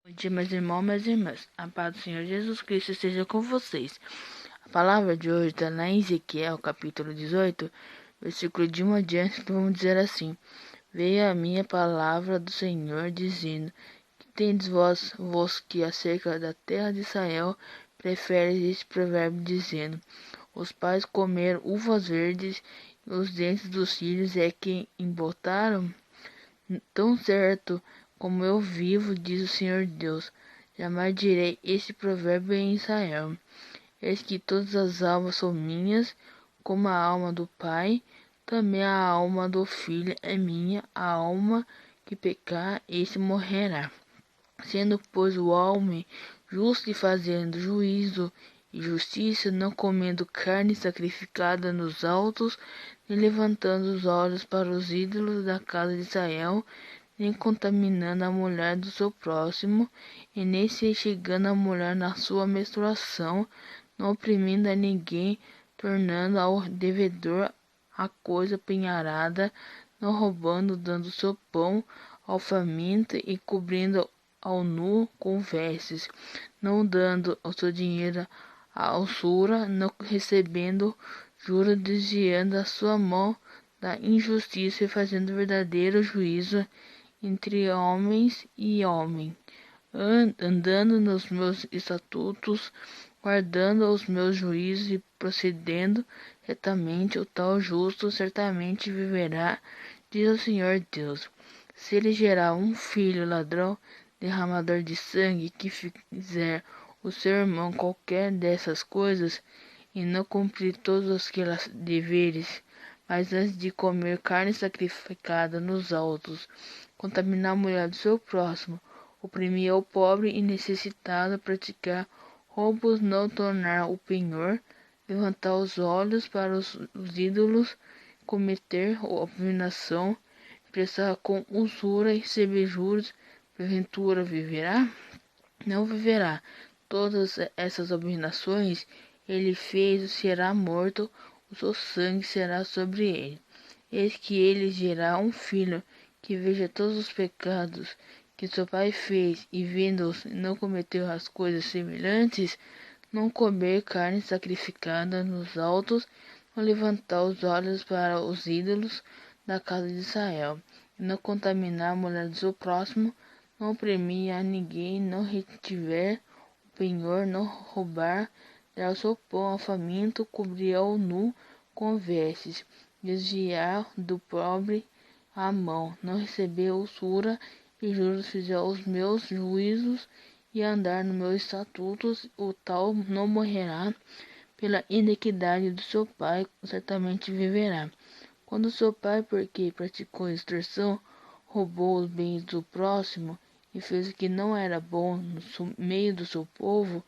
Bom dia, meus irmãos, minhas irmãs. A paz do Senhor Jesus Cristo esteja com vocês. A palavra de hoje está lá em Ezequiel, capítulo 18, versículo de 1 adiante, que vamos dizer assim: Veio a minha palavra do Senhor, dizendo: Que tendes vós que acerca da terra de Israel preferes este provérbio, dizendo: Os pais comeram uvas verdes, e os dentes dos filhos é que embotaram? Tão certo como eu vivo, diz o Senhor Deus, jamais direi este provérbio em Israel. Eis que todas as almas são minhas, como a alma do Pai, também a alma do Filho é minha, a alma que pecar, esse morrerá. Sendo, pois, o homem justo e fazendo juízo e justiça, não comendo carne sacrificada nos altos, nem levantando os olhos para os ídolos da casa de Israel, nem contaminando a mulher do seu próximo, e nem se chegando a mulher na sua menstruação, não oprimindo a ninguém, tornando ao devedor a coisa penharada, não roubando, dando seu pão ao faminto e cobrindo ao nu com vestes, não dando o seu dinheiro à usura, não recebendo juros, desviando a sua mão da injustiça e fazendo verdadeiro juízo entre homens e homens, andando nos meus estatutos, guardando os meus juízos e procedendo retamente, o tal justo certamente viverá, diz o Senhor Deus. Se ele gerar um filho ladrão, derramador de sangue, que fizer o seu irmão qualquer dessas coisas, e não cumprir todos aqueles deveres, mas antes de comer carne sacrificada nos altos, contaminar a mulher do seu próximo, oprimir o pobre e necessitado, praticar roubos, não tornar o penhor, levantar os olhos para os ídolos, cometer abominação, prestar com usura e receber juros, porventura viverá? Não viverá. Todas essas abominações ele fez, será morto, o seu sangue será sobre ele. Eis que ele gerará um filho, que veja todos os pecados que seu pai fez, e vendo-os não cometeu as coisas semelhantes, não comer carne sacrificada nos altos, não levantar os olhos para os ídolos da casa de Israel, e não contaminar a mulher do seu próximo, não oprimir a ninguém, não retiver o penhor, não roubar, dar o seu pão ao faminto, cobrir ao nu com vestes, desviar do pobre a mão, não receber usura e juros, fizer os meus juízos e andar nos meus estatutos, o tal não morrerá pela iniquidade do seu pai, certamente viverá. Quando seu pai, porque praticou extorsão, roubou os bens do próximo e fez o que não era bom no meio do seu povo,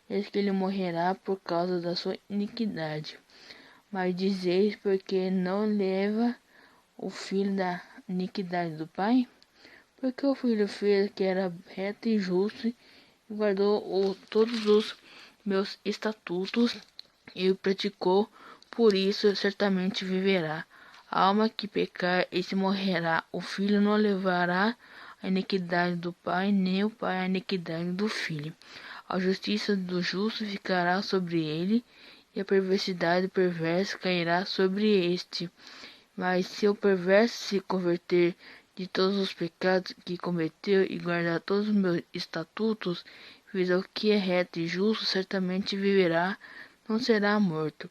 eis que ele morrerá por causa da sua iniquidade. Mas dizeis, porque não leva o filho da iniquidade do pai? Porque o filho fez que era reto e justo, e guardou todos os meus estatutos, e o praticou, por isso certamente viverá. A alma que pecar, esse morrerá. O filho não levará a iniquidade do pai, nem o pai a iniquidade do filho. A justiça do justo ficará sobre ele, e a perversidade do perverso cairá sobre este. Mas se o perverso se converter de todos os pecados que cometeu e guardar todos os meus estatutos, fizer o que é reto e justo, certamente viverá, não será morto.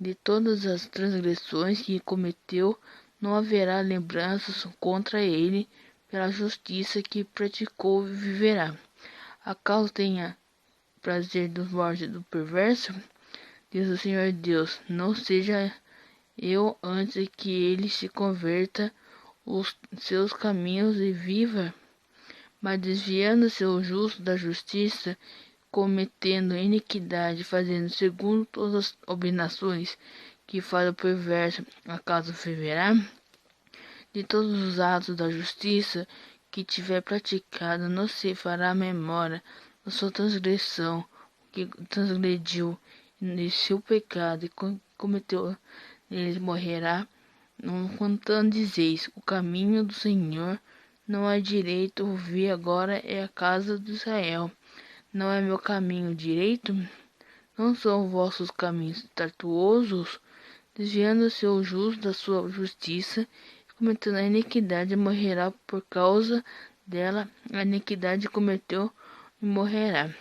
De todas as transgressões que cometeu, não haverá lembranças contra ele, pela justiça que praticou viverá. Acaso tenha prazer dos morte do perverso? Diz o Senhor Deus, não seja eu antes que ele se converta os seus caminhos e viva, mas desviando-se o justo da justiça, cometendo iniquidade, fazendo segundo todas as abominações que faz o perverso, acaso viverá? De todos os atos da justiça que tiver praticado, não se fará memória da sua transgressão, que transgrediu nesse seu pecado e cometeu, ele morrerá. Não contando dizeis, o caminho do Senhor não é direito ouvir agora é a casa de Israel. Não é meu caminho direito? Não são vossos caminhos tortuosos? Desviando-se o justo da sua justiça, e cometendo a iniquidade, morrerá por causa dela. A iniquidade cometeu e morrerá.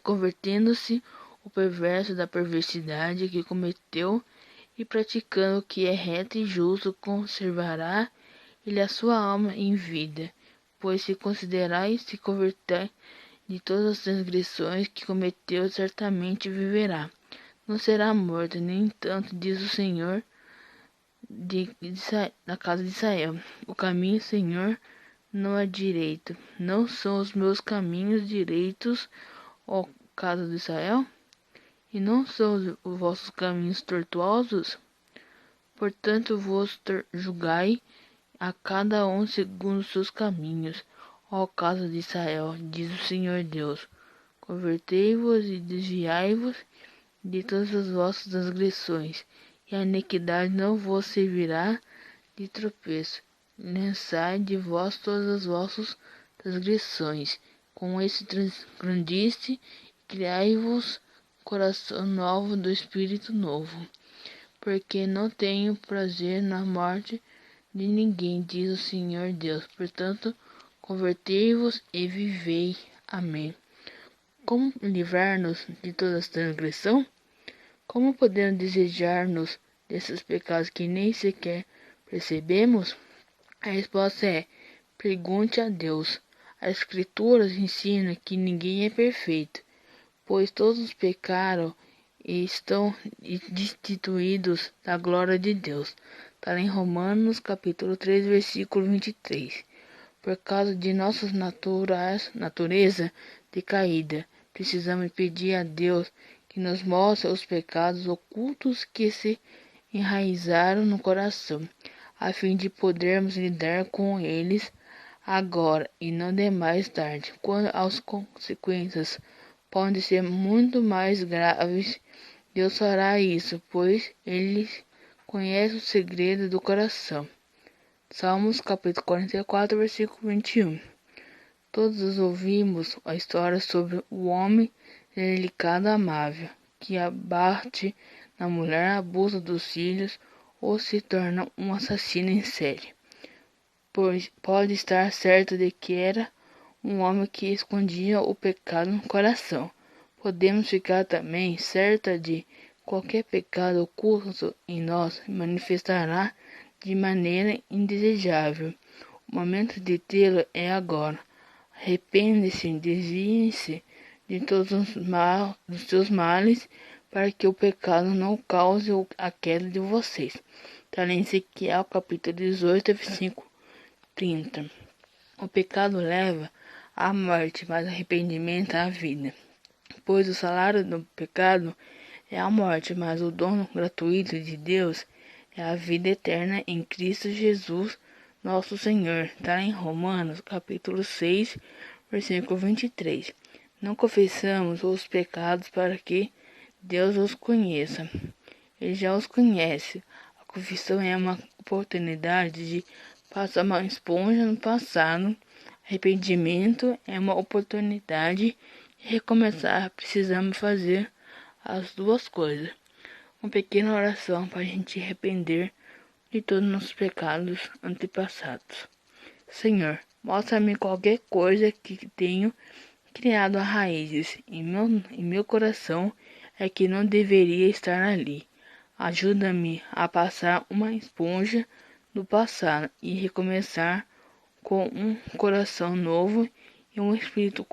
Convertendo-se o perverso da perversidade que cometeu, e praticando o que é reto e justo, conservará ele a sua alma em vida. Pois se considerar e se converter de todas as transgressões que cometeu, certamente viverá. Não será morto, nem tanto, diz o Senhor da casa de Israel. O caminho, Senhor, não é direito. Não são os meus caminhos direitos, ó casa de Israel? E não são os vossos caminhos tortuosos? Portanto, vos julgai a cada um segundo os seus caminhos, ó casa de Israel, diz o Senhor Deus. Convertei-vos e desviai-vos de todas as vossas transgressões, e a iniquidade não vos servirá de tropeço. Lançai de vós todas as vossas transgressões. Com esse transgrandiste, criai-vos coração novo do espírito novo. Porque não tenho prazer na morte de ninguém, diz o Senhor Deus. Portanto, convertei-vos e vivei. Amém. Como livrar-nos de toda transgressão? Como podemos desejar-nos desses pecados que nem sequer percebemos? A resposta é: pergunte a Deus. As Escrituras ensinam que ninguém é perfeito, pois todos pecaram e estão destituídos da glória de Deus. Está em Romanos capítulo 3, versículo 23. Por causa de nossa natureza decaída, precisamos pedir a Deus que nos mostre os pecados ocultos que se enraizaram no coração, a fim de podermos lidar com eles agora e não demais tarde, quando as consequências podem ser muito mais graves. Deus fará isso, pois Ele conhece o segredo do coração. Salmos capítulo 44, versículo 21. Todos ouvimos a história sobre o homem delicado e amável, que abate na mulher, abusa dos filhos ou se torna um assassino em série. Pois pode estar certo de que era um homem que escondia o pecado no coração. Podemos ficar também certa de qualquer pecado oculto em nós manifestará de maneira indesejável. O momento de tê-lo é agora. Arrepende-se, desvie-se de todos dos seus males, para que o pecado não cause a queda de vocês. Está em Ezequiel capítulo 18, versículo 30. O pecado leva à morte, mas arrependimento à vida. Pois o salário do pecado é a morte, mas o dom gratuito de Deus é a vida eterna em Cristo Jesus, nosso Senhor. Está em Romanos capítulo 6, versículo 23. Não confessamos os pecados para que Deus os conheça. Ele já os conhece. A confissão é uma oportunidade de passar uma esponja no passado. Arrependimento é uma oportunidade de recomeçar. Precisamos fazer as duas coisas. Uma pequena oração para a gente arrepender de todos os nossos pecados antepassados. Senhor, mostra-me qualquer coisa que tenho criado raízes em meu coração é que não deveria estar ali. Ajuda-me a passar uma esponja do passado e recomeçar com um coração novo e um espírito correto.